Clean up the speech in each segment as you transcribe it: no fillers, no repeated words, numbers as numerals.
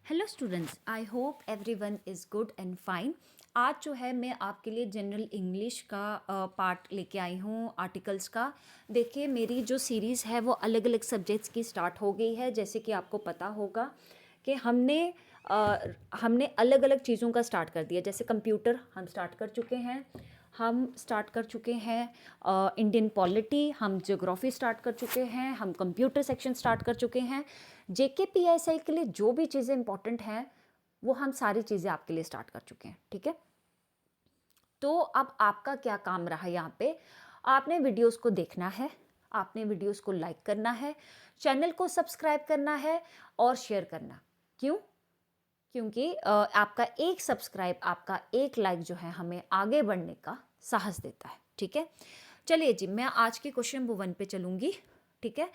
Hello students, I hope everyone is good and fine. आज जो है मैं आपके लिए जनरल इंग्लिश का पार्ट लेके आई हूँ आर्टिकल्स का। देखिए, मेरी जो सीरीज़ है वो अलग अलग सब्जेक्ट्स की स्टार्ट हो गई है। जैसे कि आपको पता होगा कि हमने अलग अलग चीज़ों का स्टार्ट कर दिया। जैसे कंप्यूटर हम स्टार्ट कर चुके हैं, हम स्टार्ट कर चुके हैं इंडियन पॉलिटी, हम ज्योग्राफी स्टार्ट कर चुके हैं, हम कंप्यूटर सेक्शन स्टार्ट कर चुके हैं। जेकेपीएसआई के लिए जो भी चीज़ें इंपॉर्टेंट हैं वो हम सारी चीज़ें आपके लिए स्टार्ट कर चुके हैं। ठीक है, तो अब आपका क्या काम रहा यहाँ पे? आपने वीडियोस को देखना है, आपने वीडियोस को लाइक करना है, चैनल को सब्सक्राइब करना है और शेयर करना। क्यों? क्योंकि आपका एक सब्सक्राइब, आपका एक लाइक जो है हमें आगे बढ़ने का साहस देता है। ठीक है, चलिए जी, मैं आज के क्वेश्चन नंबर 1 पे चलूँगी। ठीक है,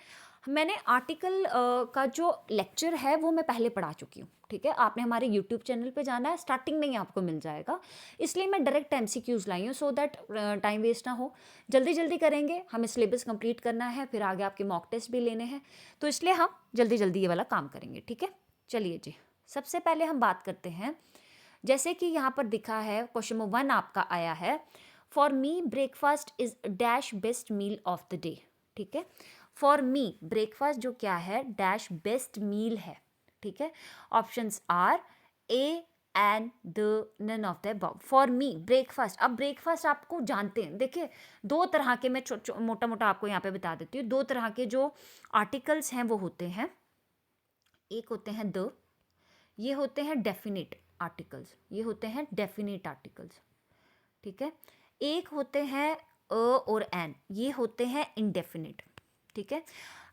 मैंने आर्टिकल का जो लेक्चर है वो मैं पहले पढ़ा चुकी हूँ। ठीक है, आपने हमारे यूट्यूब चैनल पे जाना है, स्टार्टिंग में ही आपको मिल जाएगा। इसलिए मैं डायरेक्ट एमसीक्यूज लाई हूँ सो दैट टाइम वेस्ट ना हो। जल्दी जल्दी करेंगे, हमें सिलेबस कंप्लीट करना है, फिर आगे आपके मॉक टेस्ट भी लेने हैं, तो इसलिए हम जल्दी जल्दी ये वाला काम करेंगे। ठीक है, चलिए जी, सबसे पहले हम बात करते हैं। जैसे कि यहाँ पर दिखा है, क्वेश्चन नंबर 1 आपका आया है, for me breakfast is dash best meal of the day. ठीक है, फॉर मी ब्रेकफास्ट जो क्या है, डैश बेस्ट मील है। ठीक है, options are A and the none of the above. For me breakfast, अब ब्रेकफास्ट आपको जानते हैं। देखिए, दो तरह के, मैं मोटा मोटा आपको यहाँ पे बता देती हूँ, दो तरह के जो आर्टिकल्स हैं वो होते हैं। एक होते हैं द, ये होते हैं डेफिनेट आर्टिकल्स, ये होते हैं डेफिनेट आर्टिकल्स। ठीक है, एक होते हैं अ और एन, ये होते हैं इनडेफिनिट। ठीक है,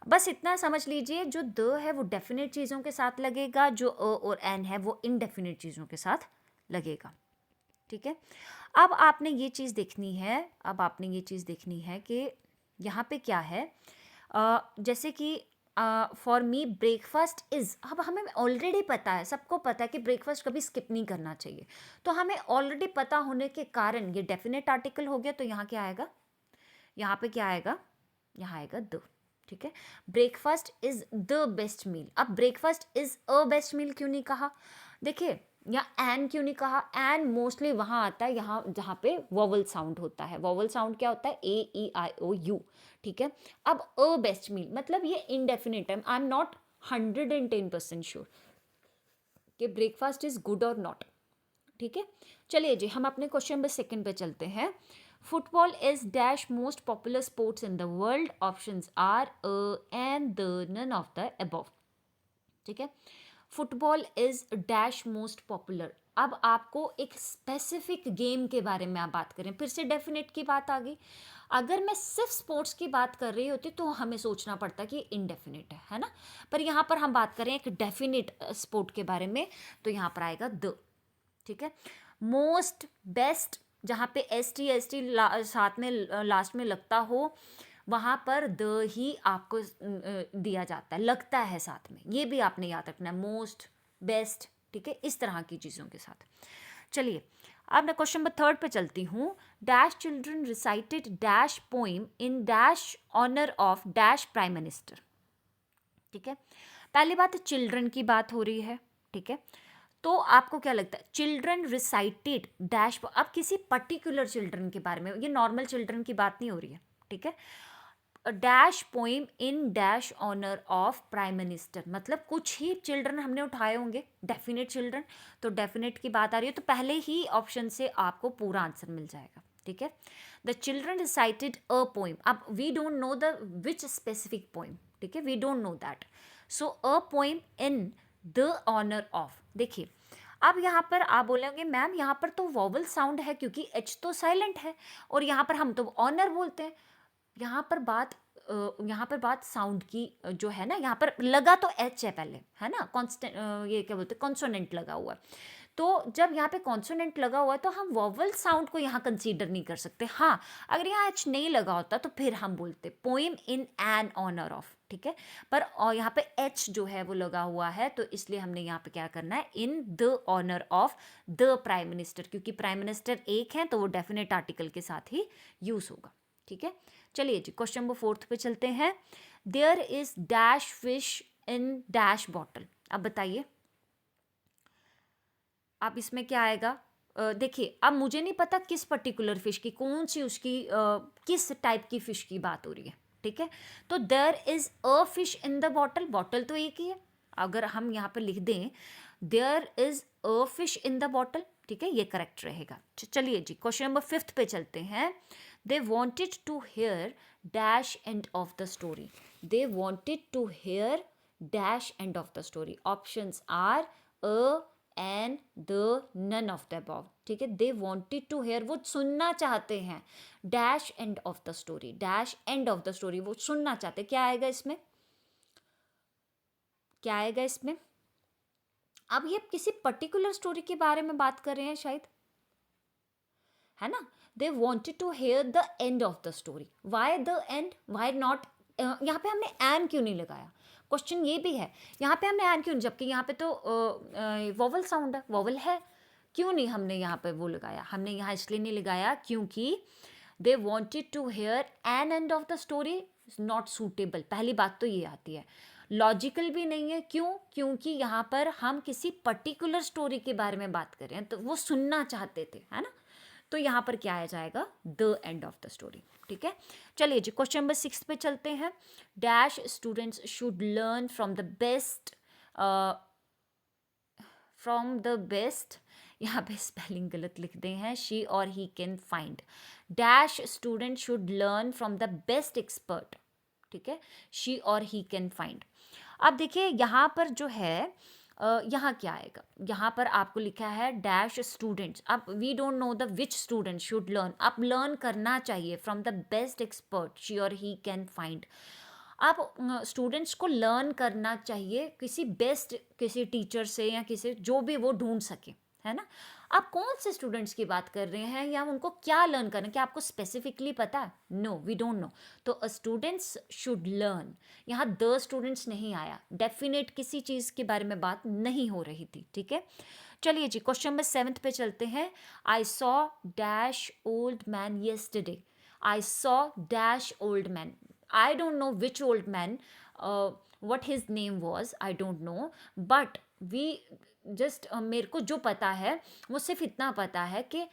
बस इतना समझ लीजिए, जो द है वो डेफिनेट चीज़ों के साथ लगेगा, जो अ और एन है वो इनडेफिनिट चीज़ों के साथ लगेगा। ठीक है, अब आपने ये चीज़ देखनी है, अब आपने ये चीज़ देखनी है कि यहाँ पे क्या है। जैसे कि फॉर मी ब्रेकफास्ट इज़, अब हमें ऑलरेडी पता है, सबको पता है कि ब्रेकफास्ट कभी स्किप नहीं करना चाहिए। तो हमें ऑलरेडी पता होने के कारण ये डेफिनेट आर्टिकल हो गया। तो यहाँ क्या आएगा, यहाँ पे क्या आएगा, यहाँ आएगा द। ठीक है, breakfast is the best meal. अब breakfast is a best meal क्यों नहीं कहा? देखिए, या एन क्यों नहीं कहा? एन मोस्टली वहाँ आता है, यहाँ जहाँ पे वोवल साउंड होता है। वोवल साउंड क्या होता है? ए ई आई ओ यू। ठीक है, अब अ बेस्ट मील मतलब ये इनडेफिनेट है। आई एम नॉट 110% श्योर कि ब्रेकफास्ट इज गुड और नॉट। ठीक है, चलिए जी, हम अपने क्वेश्चन नंबर 2 पे चलते हैं। Football is dash most popular sports in the world. Options are and the none of the above. ठीक है, football is dash most popular. अब आपको एक स्पेसिफिक गेम के बारे में आप बात करें, फिर से डेफिनेट की बात आ गई। अगर मैं सिर्फ स्पोर्ट्स की बात कर रही होती तो हमें सोचना पड़ता कि इनडेफिनेट है ना, पर यहाँ पर हम बात करें एक डेफिनेट स्पोर्ट के बारे में, तो यहाँ पर आएगा द। ठीक है, मोस्ट बेस्ट, जहाँ पे एस टी साथ में लास्ट में लगता हो, वहाँ पर द ही आपको दिया जाता है, लगता है साथ में, ये भी आपने याद रखना है, मोस्ट बेस्ट। ठीक है, इस तरह की चीज़ों के साथ। चलिए, अब मैं क्वेश्चन नंबर 3 पे चलती हूँ। Dash children recited dash poem in dash honour of dash prime minister. ठीक है, पहली बात, चिल्ड्रन की बात हो रही है। ठीक है, तो आपको क्या लगता है, चिल्ड्रन रिसाइटेड डैश, अब किसी पर्टिकुलर चिल्ड्रन के बारे में, ये नॉर्मल चिल्ड्रन की बात नहीं हो रही है। ठीक है, dash poem in dash honour of prime minister, मतलब कुछ ही चिल्ड्रन हमने उठाए होंगे, डेफिनेट चिल्ड्रन, तो डेफिनेट की बात आ रही है, तो पहले ही ऑप्शन से आपको पूरा आंसर मिल जाएगा। ठीक है, the children recited a poem, अब we don't know the which specific poem. ठीक है, we don't know that, so a poem in the honour of. देखिए, अब यहाँ पर आप बोलेंगे मैम यहाँ पर तो वॉवल साउंड है क्योंकि एच तो साइलेंट है, और यहाँ पर हम तो ऑनर बोलते हैं। यहाँ पर बात साउंड की जो है ना, यहाँ पर लगा तो एच है पहले, है ना, कॉन्स्टेंट, ये क्या बोलते हैं, कॉन्सोनेंट लगा हुआ है। तो जब यहाँ पे कॉन्सोनेंट लगा हुआ है तो हम वॉवल साउंड को यहाँ कंसीडर नहीं कर सकते। हाँ, अगर यहाँ एच नहीं लगा होता तो फिर हम बोलते poem in an honour of. ठीक है, पर और यहाँ पे एच जो है वो लगा हुआ है, तो इसलिए हमने यहाँ पे क्या करना है, in the honour of the prime minister, क्योंकि प्राइम मिनिस्टर एक है तो वो डेफिनेट आर्टिकल के साथ ही यूज होगा। ठीक है, चलिए जी, क्वेश्चन नंबर 4 पे चलते हैं। There is dash fish in dash bottle. अब बताइए, अब इसमें क्या आएगा, देखिए अब मुझे नहीं पता किस पर्टिकुलर फिश की, कौन सी उसकी किस टाइप की फिश की बात हो रही है, ठीक है। तो there is a fish in the bottle, bottle तो एक ही है, अगर हम यहाँ पर लिख दें there is a fish in the bottle, ठीक है, ये करेक्ट रहेगा। चलिए जी क्वेश्चन नंबर 5 पे चलते हैं। They wanted to hear dash end of the story, they wanted to hear dash end of the story, options are a and the none of the above, ठीक है। दे वॉन्टेड टू हेयर, वो सुनना चाहते हैं, dash end of the story, dash end of the story, वो सुनना चाहते हैं। क्या आएगा इसमें, क्या आएगा इसमें, अब ये किसी पर्टिकुलर स्टोरी के बारे में बात कर रहे हैं शायद, है ना। They wanted to hear the end of the story, why the end, why not, यहाँ पे हमने एन क्यों नहीं लगाया, क्वेश्चन ये भी है, यहाँ पे हमने एन क्यों नहीं, जबकि यहाँ पे तो वोवल साउंड है, वोवल है, क्यों नहीं हमने यहाँ पे वो लगाया, हमने यहाँ इसलिए नहीं लगाया क्योंकि they wanted to hear an end of the story not suitable, पहली बात तो ये आती है, लॉजिकल भी नहीं है, क्यों, क्योंकि यहाँ पर हम किसी पर्टिकुलर स्टोरी के बारे में बात कर रहे हैं, तो वो सुनना चाहते थे, है ना। तो यहाँ पर क्या आ जाएगा, the end of the story, ठीक है। चलिए जी क्वेश्चन नंबर 6 पे चलते हैं। Dash students should learn from the best, from the best, यहाँ पे स्पेलिंग गलत लिख दे हैं, शी और he can find, dash student should learn from the best expert, ठीक है, शी और ही कैन फाइंड। अब देखिए यहाँ पर जो है यहाँ क्या आएगा, यहाँ पर आपको लिखा है डैश स्टूडेंट्स, अब we don't know the which student should learn, अब लर्न करना चाहिए from the best expert she और ही कैन फाइंड, अब स्टूडेंट्स को लर्न करना चाहिए किसी बेस्ट, किसी टीचर से या किसी जो भी वो ढूंढ सके, है ना। आप कौन से स्टूडेंट्स की बात कर रहे हैं या उनको क्या लर्न करना है, क्या आपको स्पेसिफिकली पता है, नो वी डोंट नो, तो स्टूडेंट्स शुड लर्न, यहाँ द स्टूडेंट्स नहीं आया, डेफिनेट किसी चीज़ के बारे में बात नहीं हो रही थी, ठीक है। चलिए जी क्वेश्चन नंबर 7 पे चलते हैं। आई saw dash old man yesterday, I saw dash old man, I don't know which old man, what his name was, I don't know, but we just मेरे को जो पता है वो सिर्फ इतना पता है कि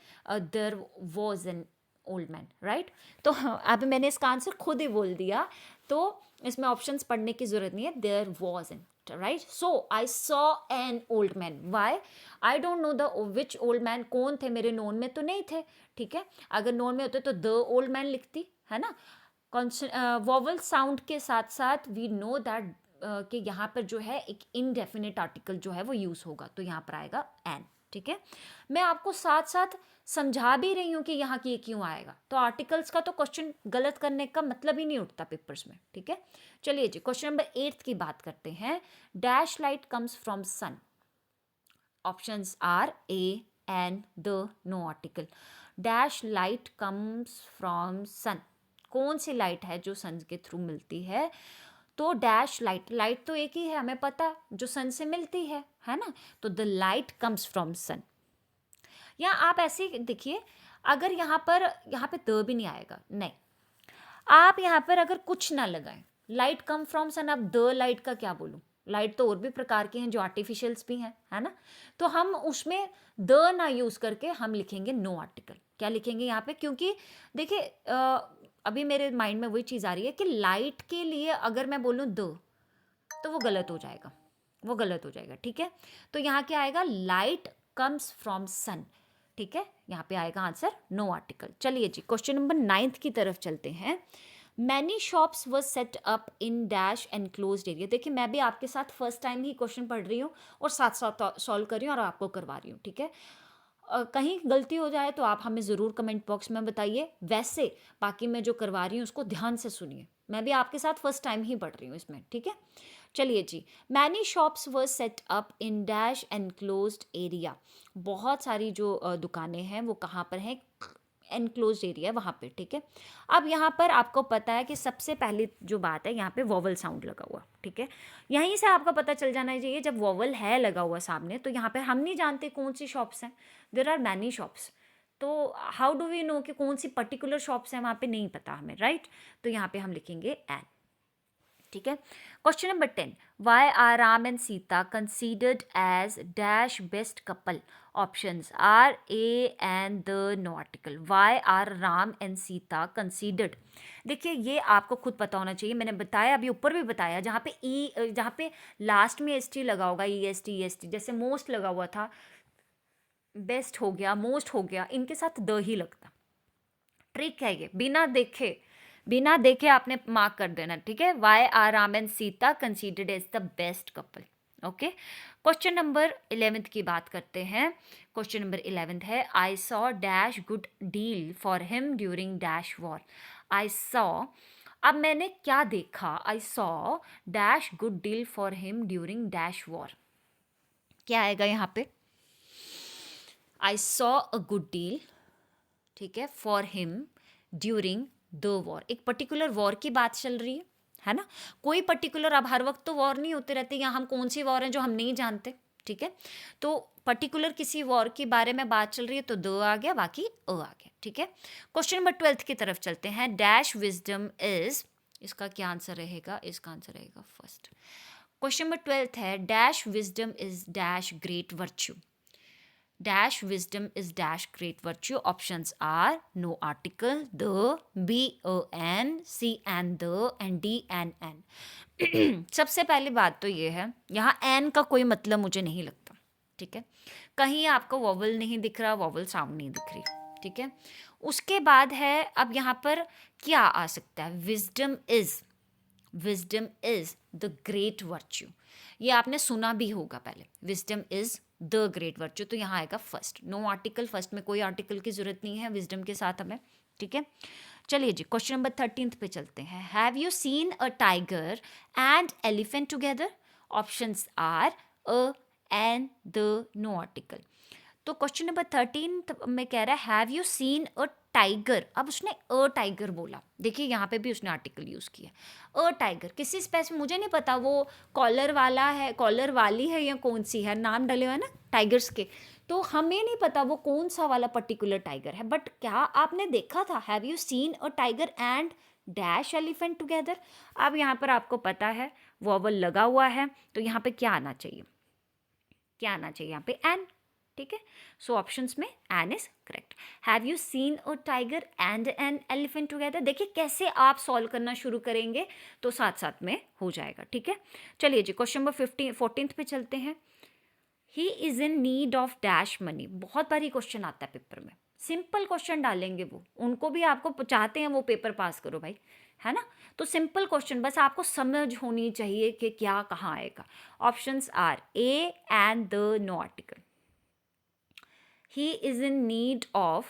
there was an old man, right? तो अब मैंने इसका आंसर खुद ही बोल दिया, तो इसमें ऑप्शंस पढ़ने की ज़रूरत नहीं है, there was an, right? So I saw an old man. Why? I don't know the which old man, कौन थे मेरे नोन में तो नहीं थे, ठीक है, अगर नोन में होते तो the old man लिखती, है ना। वॉवल साउंड के साथ साथ वी नो दैट कि यहाँ पर जो है एक इनडेफिनेट आर्टिकल जो है वो यूज़ होगा, तो यहाँ पर आएगा एन, ठीक है। मैं आपको साथ साथ समझा भी रही हूँ कि यहाँ की ये क्यों आएगा, तो आर्टिकल्स का तो क्वेश्चन गलत करने का मतलब ही नहीं उठता पेपर्स में, ठीक है। चलिए जी क्वेश्चन नंबर 8 की बात करते हैं। Dash light comes from sun, options are A and the, no article, dash light comes from sun, कौन सी लाइट है जो सन के थ्रू मिलती है, तो डैश लाइट, लाइट तो एक ही है हमें पता जो सन से मिलती है ना, तो the light comes from sun. या आप ऐसे देखिए, अगर यहाँ पे द भी नहीं आएगा, नहीं, आप यहाँ पर अगर कुछ ना लगाएं, लाइट कम फ्रॉम सन, अब द लाइट का क्या बोलूं, लाइट तो और भी प्रकार के हैं जो आर्टिफिशियल्स भी हैं, है ना, तो हम उसमें द ना यूज करके हम लिखेंगे नो आर्टिकल, क्या लिखेंगे यहाँ पे, क्योंकि देखिए अभी मेरे माइंड में वही चीज़ आ रही है कि लाइट के लिए अगर मैं बोलूँ द, तो वो गलत हो जाएगा, वो गलत हो जाएगा, ठीक है। तो यहाँ क्या आएगा, लाइट कम्स फ्रॉम सन, ठीक है, यहाँ पे आएगा आंसर नो आर्टिकल। चलिए जी क्वेश्चन नंबर 9 की तरफ चलते हैं। Many shops were set up in dash enclosed area, देखिए मैं भी आपके साथ फर्स्ट टाइम ही क्वेश्चन पढ़ रही हूँ और साथ साथ सॉल्व कर रही हूँ और आपको करवा रही हूँ, ठीक है। कहीं गलती हो जाए तो आप हमें ज़रूर कमेंट बॉक्स में बताइए, वैसे बाकी मैं जो करवा रही हूँ उसको ध्यान से सुनिए, मैं भी आपके साथ फर्स्ट टाइम ही पढ़ रही हूँ इसमें, ठीक है। चलिए जी, many shops were set up in dash enclosed area, बहुत सारी जो दुकानें हैं वो कहाँ पर हैं, एनक्लोज्ड एरिया वहाँ पे, ठीक है। अब यहाँ पर आपको पता है कि सबसे पहली जो बात है, यहाँ पे वोवल साउंड लगा हुआ, ठीक है, यहीं से आपको पता चल जाना चाहिए जब वोवल है लगा हुआ सामने, तो यहाँ पे हम नहीं जानते कौन सी शॉप्स हैं, देयर आर मैनी शॉप्स, तो हाउ डू वी नो कि कौन सी पर्टिकुलर शॉप्स हैं, वहाँ पे नहीं पता हमें, राइट, तो यहाँ पे हम लिखेंगे एन, ठीक है। Question number 10, Why are Ram and Sita considered as dash best couple? Options are A and the no article. Why are Ram and Sita considered? देखिए ये आपको खुद पता होना चाहिए, मैंने बताया अभी ऊपर भी बताया, जहाँ पे जहाँ पे लास्ट में एस टी लगा होगा, EST जैसे मोस्ट लगा हुआ था, बेस्ट हो गया, मोस्ट हो गया, इनके साथ द ही लगता। ट्रिक है ये, बिना देखे आपने मार्क कर देना, ठीक है। Why are Ram and Sita considered as the best couple. Okay, question number 11 की बात करते हैं। क्वेश्चन नंबर 11 है, I saw dash good deal for him during dash war. I saw, अब मैंने क्या देखा, I saw dash good deal for him during dash war, क्या आएगा यहाँ पे? I saw a good deal, ठीक है, for him during the war, एक पर्टिकुलर वॉर की बात चल रही है ना। कोई पर्टिकुलर, अब हर वक्त तो वॉर नहीं होते रहते, या हम कौन सी वॉर है जो हम नहीं जानते, ठीक है। तो पर्टिकुलर किसी वॉर के बारे में बात चल रही है तो द आ गया, बाकी अ आ गया, ठीक है। क्वेश्चन नंबर 12 की तरफ चलते हैं। डैश विजडम इज, इसका क्या आंसर रहेगा? इसका आंसर रहेगा फर्स्ट। क्वेश्चन नंबर 12 है, dash wisdom is dash great virtue. Dash wisdom is dash great virtue. Options are no article, the, B, A, N, C and the, and D and N. सबसे पहली बात तो ये है, यहाँ N का कोई मतलब मुझे नहीं लगता, ठीक है। कहीं आपको वॉवल नहीं दिख रहा, वॉवल साउंड नहीं दिख रही, ठीक है। उसके बाद है, अब यहाँ पर क्या आ सकता है? Wisdom is the great virtue, ये आपने सुना भी होगा पहले, wisdom is the great virtue, तो यहाँ आएगा फर्स्ट। नो आर्टिकल, फर्स्ट में कोई आर्टिकल की जरूरत नहीं है विजडम के साथ हमें, ठीक है। चलिए जी, क्वेश्चन नंबर 13 पे चलते हैं। Have you seen a tiger and elephant together? Options are a and the, no article. तो क्वेश्चन नंबर 13 में कह रहा है, have you seen a tiger. अब उसने अ टाइगर बोला, देखिए यहाँ पे भी उसने आर्टिकल यूज़ किया। अ टाइगर किसी स्पेस, मुझे नहीं पता वो कॉलर वाला है, कॉलर वाली है, या कौन सी है, नाम डले हुए हैं ना टाइगर्स के, तो हमें नहीं पता वो कौन सा वाला पर्टिकुलर टाइगर है। बट क्या आपने देखा था, have you seen a tiger and dash elephant together? अब यहाँ पर आपको पता है वॉवल लगा हुआ है, तो यहाँ पे क्या आना चाहिए? क्या आना चाहिए यहाँ पे? एन, ठीक है। सो ऑप्शंस में an is correct. Have you seen a tiger and an elephant together? देखिए कैसे आप सॉल्व करना शुरू करेंगे तो साथ साथ में हो जाएगा, ठीक है। चलिए जी, क्वेश्चन नंबर 14 पे चलते हैं। He is in need of dash money. बहुत बारी क्वेश्चन आता है पेपर में, सिंपल क्वेश्चन डालेंगे वो, उनको भी आपको चाहते हैं वो पेपर पास करो भाई, है ना। तो सिंपल क्वेश्चन, बस आपको समझ होनी चाहिए कि क्या कहाँ आएगा। Options are A and the, no article. he is in need of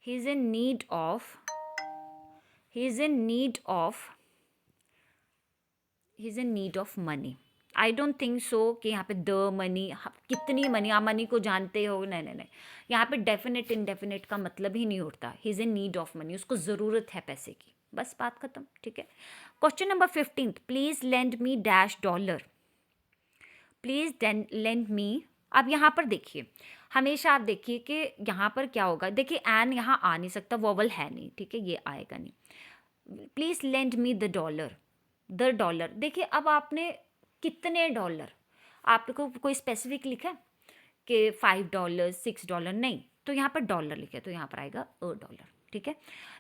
he is in need of he is in need of he is in need of money। I don't think so कि यहाँ पे the money, कितनी money, आप money को जानते हो, नहीं नहीं नहीं, यहाँ पे डेफिनेट इनडेफिनेट का मतलब ही नहीं उठता। He is in need of money, उसको ज़रूरत है पैसे की, बस बात खत्म, ठीक है। Question number 15, please lend me dash dollar. Please lend me, अब यहाँ पर देखिए, हमेशा आप देखिए कि यहाँ पर क्या होगा, देखिए एन यहाँ आ नहीं सकता, वॉवल है नहीं, ठीक है, ये आएगा नहीं। Please lend me the dollar, the dollar, देखिए अब आपने कितने डॉलर, आपको कोई स्पेसिफिक लिखा है कि $5 $6 नहीं, तो यहाँ पर डॉलर लिखे, तो यहाँ पर आएगा अ डॉलर, ठीक है।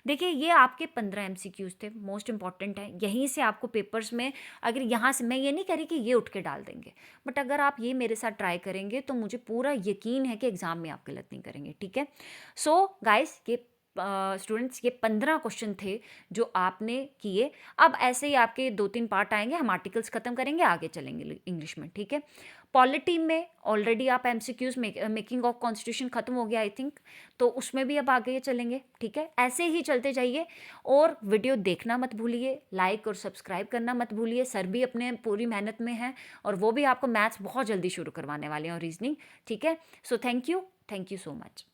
देखिए ये आपके 15 MCQs थे, मोस्ट इंपॉर्टेंट है, यहीं से आपको पेपर्स में, अगर यहाँ से, मैं ये नहीं कह रही कि ये उठ के डाल देंगे, बट अगर आप ये मेरे साथ ट्राई करेंगे तो मुझे पूरा यकीन है कि एग्जाम में आप गलत नहीं करेंगे, ठीक है। सो गाइस, ये स्टूडेंट्स, ये 15 क्वेश्चन थे जो आपने किए। अब ऐसे ही आपके 2-3 पार्ट आएंगे, हम आर्टिकल्स खत्म करेंगे, आगे चलेंगे इंग्लिश में, ठीक है। पॉलिटी में ऑलरेडी आप MCQs मेकिंग ऑफ कॉन्स्टिट्यूशन खत्म हो गया आई थिंक, तो उसमें भी अब आगे चलेंगे, ठीक है। ऐसे ही चलते जाइए, और वीडियो देखना मत भूलिए, लाइक और सब्सक्राइब करना मत भूलिए। सर भी अपने पूरी मेहनत में हैं, और वो भी आपको मैथ्स बहुत जल्दी शुरू करवाने वाले हैं, और रीजनिंग, ठीक है। So thank you so much.